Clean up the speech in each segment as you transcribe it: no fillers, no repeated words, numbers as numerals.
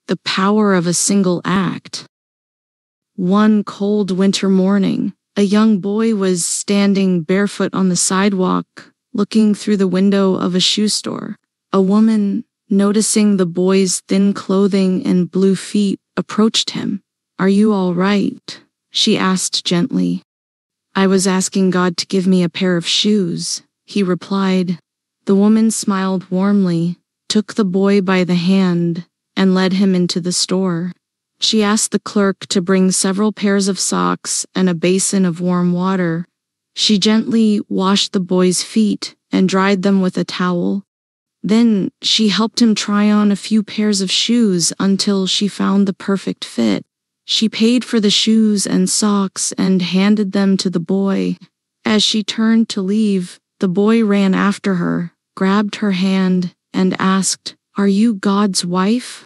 The power of a single act. One cold winter morning, a young boy was standing barefoot on the sidewalk, looking through the window of a shoe store. A woman, noticing the boy's thin clothing and blue feet, approached him. "Are you all right?" she asked gently. "I was asking God to give me a pair of shoes," he replied. The woman smiled warmly, took the boy by the hand, and led him into the store. She asked the clerk to bring several pairs of socks and a basin of warm water. She gently washed the boy's feet and dried them with a towel. Then she helped him try on a few pairs of shoes until she found the perfect fit. She paid for the shoes and socks and handed them to the boy. As she turned to leave, the boy ran after her, grabbed her hand, and asked, "Are you God's wife?"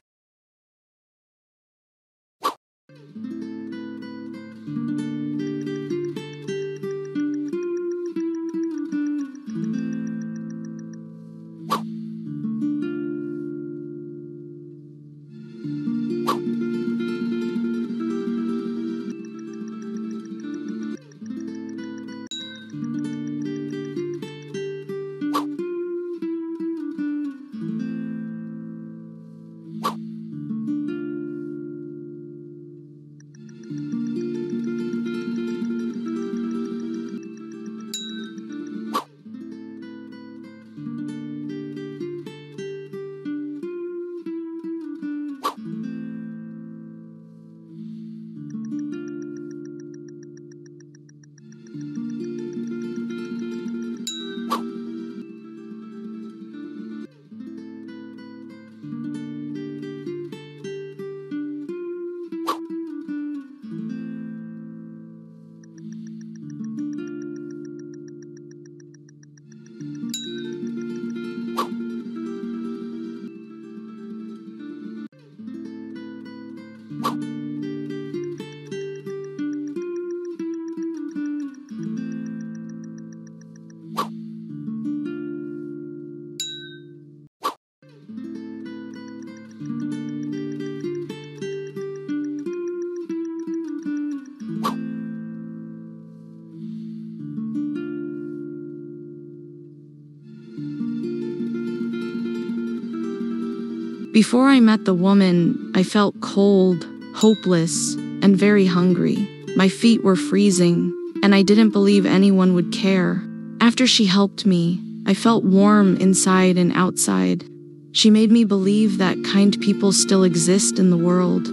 Before I met the woman, I felt cold, hopeless, and very hungry. My feet were freezing, and I didn't believe anyone would care. After she helped me, I felt warm inside and outside. She made me believe that kind people still exist in the world.